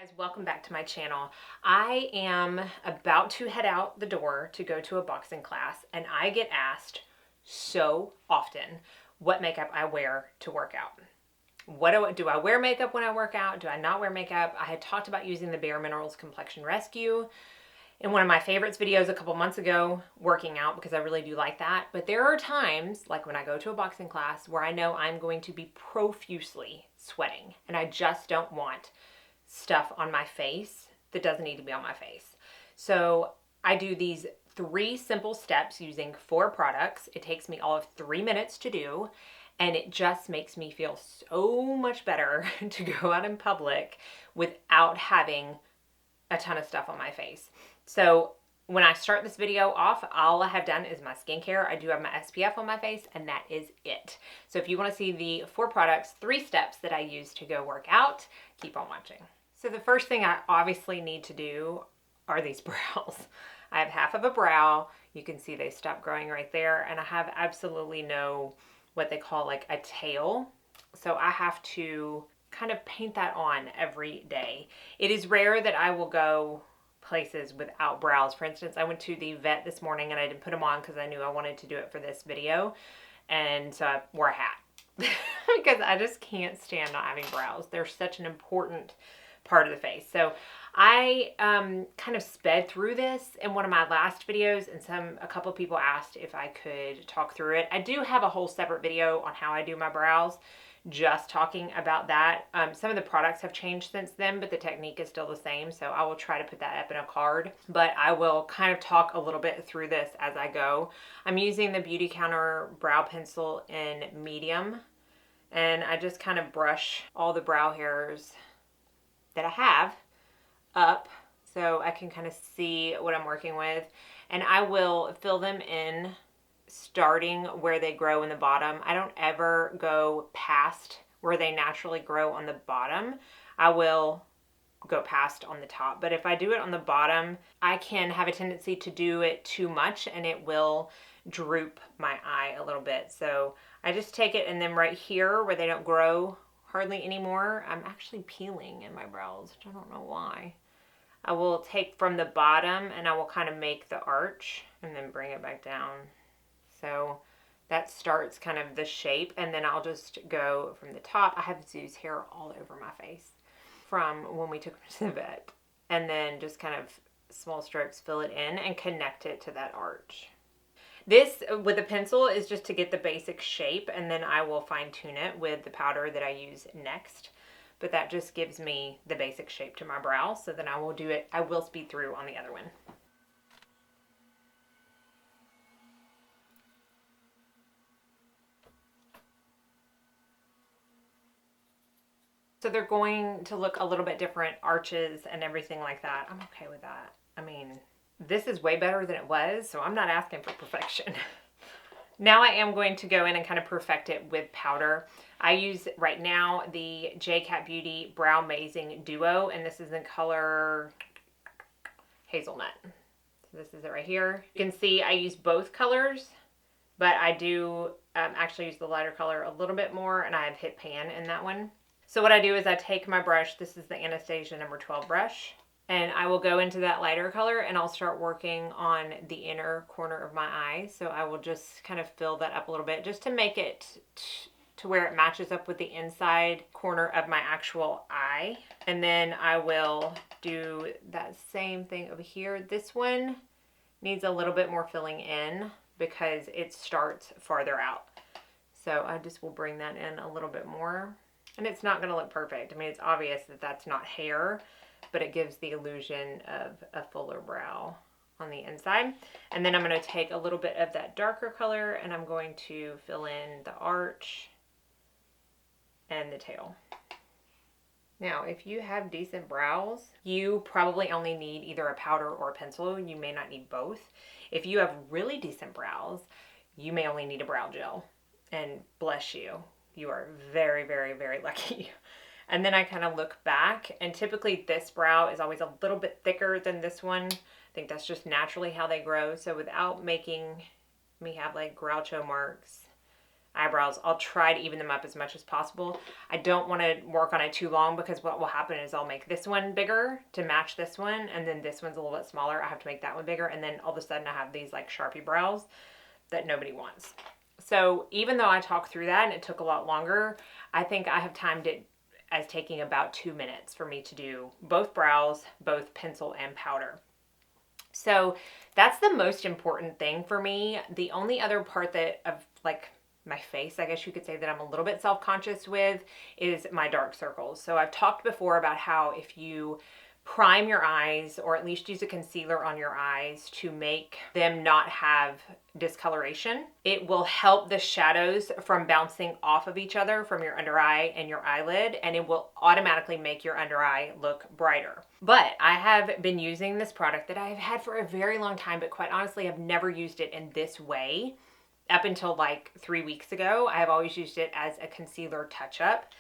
Guys, welcome back to my channel. I am about to head out the door to go to a boxing class, and I get asked so often what makeup I wear to work out. Do I wear makeup when I work out? Do I not wear makeup? I had talked about using the Bare Minerals Complexion Rescue in one of my favorites videos a couple months ago, working out, because I really do like that. But there are times, like when I go to a boxing class, where I know I'm going to be profusely sweating, and I just don't want stuff on my face that doesn't need to be on my face. So I do these 3 simple steps using 4 products. It takes me all of 3 minutes to do, and it just makes me feel so much better to go out in public without having a ton of stuff on my face. So when I start this video off, all I have done is my skincare. I do have my SPF on my face, and that is it. So if you want to see the 4 products, 3 steps that I use to go work out, keep on watching. So the first thing I obviously need to do are these brows. I have half of a brow. You can see they stop growing right there, and I have absolutely no, what they call like a tail. So I have to kind of paint that on every day. It is rare that I will go places without brows. For instance, I went to the vet this morning and I didn't put them on because I knew I wanted to do it for this video. And so I wore a hat because I just can't stand not having brows. They're such an important part of the face. So I kind of sped through this in one of my last videos, and a couple of people asked if I could talk through it. I do have a whole separate video on how I do my brows, just talking about that. Some of the products have changed since then, but the technique is still the same. So I will try to put that up in a card, but I will kind of talk a little bit through this as I go. I'm using the Beautycounter brow pencil in medium, and I just kind of brush all the brow hairs that I have up so I can kind of see what I'm working with. And I will fill them in starting where they grow in the bottom. I don't ever go past where they naturally grow on the bottom. I will go past on the top. But if I do it on the bottom, I can have a tendency to do it too much and it will droop my eye a little bit. So I just take it, and then right here where they don't grow hardly anymore, I'm actually peeling in my brows, which I don't know why. I will take from the bottom and I will kind of make the arch and then bring it back down. So that starts kind of the shape, and then I'll just go from the top. I have Zoo's hair all over my face from when we took him to the vet, and then just kind of small strokes fill it in and connect it to that arch. This with a pencil is just to get the basic shape, and then I will fine tune it with the powder that I use next. But that just gives me the basic shape to my brow. So then I will speed through on the other one. So they're going to look a little bit different, arches and everything like that. I'm okay with that. I mean, this is way better than it was, so I'm not asking for perfection. Now I am going to go in and kind of perfect it with powder. I use right now the J-Cat Beauty Brow Amazing Duo, and this is in color Hazelnut. So this is it right here. You can see I use both colors, but I do actually use the lighter color a little bit more, and I have hit pan in that one. So what I do is I take my brush, this is the Anastasia number 12 brush, and I will go into that lighter color and I'll start working on the inner corner of my eye. So I will just kind of fill that up a little bit just to make it to where it matches up with the inside corner of my actual eye. And then I will do that same thing over here. This one needs a little bit more filling in because it starts farther out. So I just will bring that in a little bit more. And it's not going to look perfect. I mean, it's obvious that that's not hair, but it gives the illusion of a fuller brow on the inside. And then I'm going to take a little bit of that darker color and I'm going to fill in the arch and the tail. Now, if you have decent brows, you probably only need either a powder or a pencil. You may not need both. If you have really decent brows, you may only need a brow gel. And bless you, you are very, very, very lucky. And then I kind of look back, and typically this brow is always a little bit thicker than this one. I think that's just naturally how they grow. So without making me have like Groucho marks, eyebrows. I'll try to even them up as much as possible. I don't want to work on it too long because what will happen is I'll make this one bigger to match this one, and then this one's a little bit smaller. I have to make that one bigger, and then all of a sudden I have these like Sharpie brows that nobody wants. So even though I talked through that and it took a lot longer, I think I have timed it as taking about 2 minutes for me to do both brows, both pencil and powder. So that's the most important thing for me. The only other part that of like my face, I guess you could say, that I'm a little bit self-conscious with is my dark circles. So I've talked before about how if you prime your eyes, or at least use a concealer on your eyes to make them not have discoloration, it will help the shadows from bouncing off of each other from your under eye and your eyelid, and it will automatically make your under eye look brighter. But I have been using this product that I've had for a very long time, but quite honestly, I've never used it in this way up until like 3 weeks ago. I have always used it as a concealer touch-up.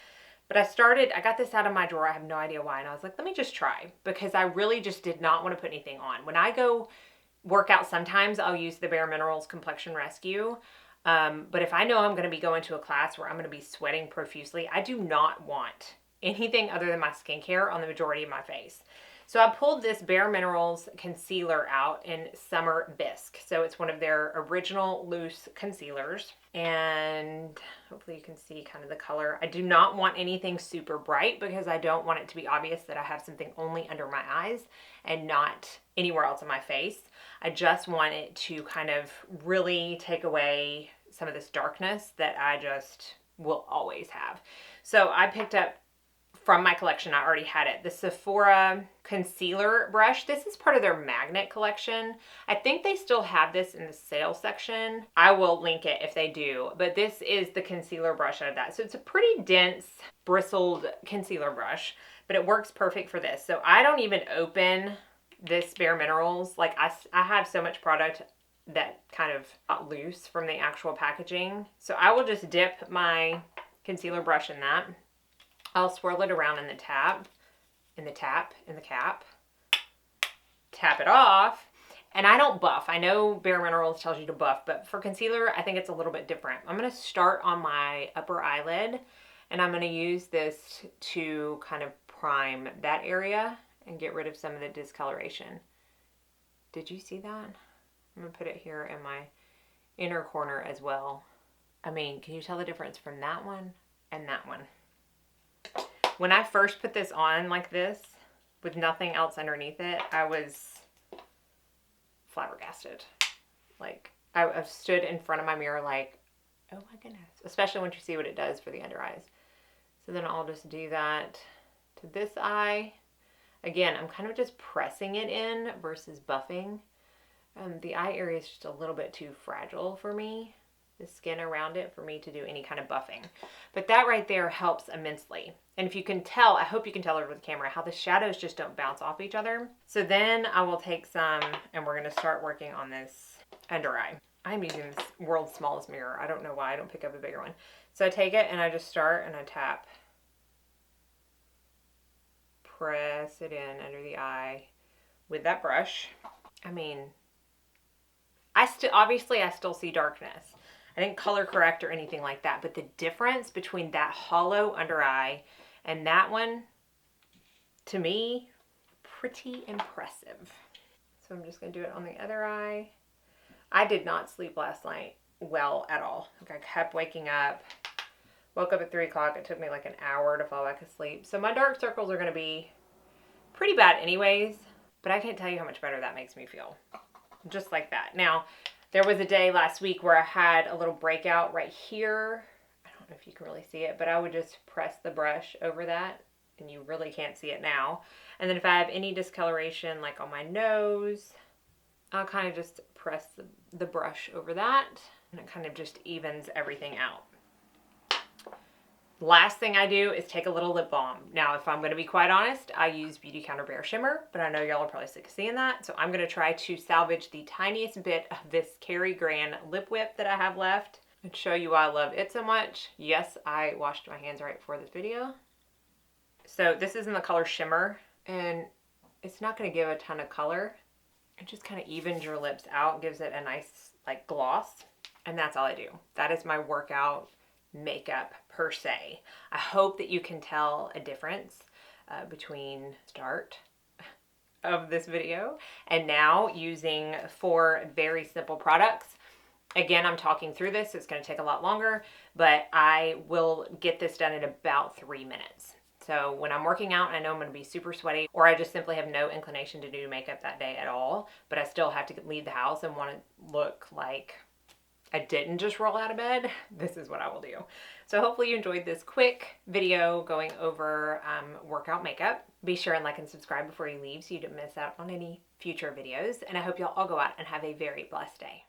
But I got this out of my drawer. I have no idea why. And I was like, let me just try, because I really just did not want to put anything on. When I go work out, sometimes I'll use the Bare Minerals Complexion Rescue. But if I know I'm going to be going to a class where I'm going to be sweating profusely, I do not want anything other than my skincare on the majority of my face. So I pulled this Bare Minerals concealer out in Summer Bisque. So it's one of their original loose concealers. And hopefully you can see kind of the color. I do not want anything super bright because I don't want it to be obvious that I have something only under my eyes and not anywhere else on my face. I just want it to kind of really take away some of this darkness that I just will always have. So I picked up from my collection, I already had it, the Sephora concealer brush. This is part of their magnet collection. I think they still have this in the sale section. I will link it if they do, but this is the concealer brush out of that. So it's a pretty dense, bristled concealer brush, but it works perfect for this. So I don't even open this Bare Minerals. Like I have so much product that kind of got loose from the actual packaging. So I will just dip my concealer brush in that. I'll swirl it around in the cap, tap it off, and I don't buff. I know Bare Minerals tells you to buff, but for concealer, I think it's a little bit different. I'm going to start on my upper eyelid, and I'm going to use this to kind of prime that area and get rid of some of the discoloration. Did you see that? I'm going to put it here in my inner corner as well. I mean, can you tell the difference from that one and that one? When I first put this on like this, with nothing else underneath it, I was flabbergasted. Like, I stood in front of my mirror like, oh my goodness. Especially once you see what it does for the under eyes. So then I'll just do that to this eye. Again, I'm kind of just pressing it in versus buffing. The eye area is just a little bit too fragile for me, the skin around it, for me to do any kind of buffing. But that right there helps immensely. And if you can tell, I hope you can tell over the camera, how the shadows just don't bounce off each other. So then I will take some, and we're going to start working on this under eye. I'm using this world's smallest mirror. I don't know why I don't pick up a bigger one. So I take it and I just start and I tap. Press it in under the eye with that brush. I mean, I still see darkness. I didn't color correct or anything like that, but the difference between that hollow under eye and that one, to me, pretty impressive. So I'm just going to do it on the other eye. I did not sleep last night well at all. Like, I kept waking up. Woke up at 3 o'clock. It took me like an hour to fall back asleep. So my dark circles are going to be pretty bad anyways, but I can't tell you how much better that makes me feel. Just like that. Now, there was a day last week where I had a little breakout right here. I don't know if you can really see it, but I would just press the brush over that, and you really can't see it now. And then if I have any discoloration, like on my nose, I'll kind of just press the brush over that, and it kind of just evens everything out. Last thing I do is take a little lip balm. Now, if I'm going to be quite honest, I use Beautycounter Bare Shimmer, but I know y'all are probably sick of seeing that. So I'm going to try to salvage the tiniest bit of this Cary Grant lip whip that I have left and show you why I love it so much. Yes, I washed my hands right before this video. So this is in the color Shimmer, and it's not going to give a ton of color. It just kind of evens your lips out, gives it a nice like gloss, and that's all I do. That is my workout makeup per se. I hope that you can tell a difference between start of this video and now using 4 very simple products. Again, I'm talking through this, so it's going to take a lot longer, but I will get this done in about 3 minutes. So when I'm working out and I know I'm going to be super sweaty, or I just simply have no inclination to do makeup that day at all, but I still have to leave the house and want to look like I didn't just roll out of bed, this is what I will do. So hopefully you enjoyed this quick video going over workout makeup. Be sure and like and subscribe before you leave so you don't miss out on any future videos. And I hope y'all all go out and have a very blessed day.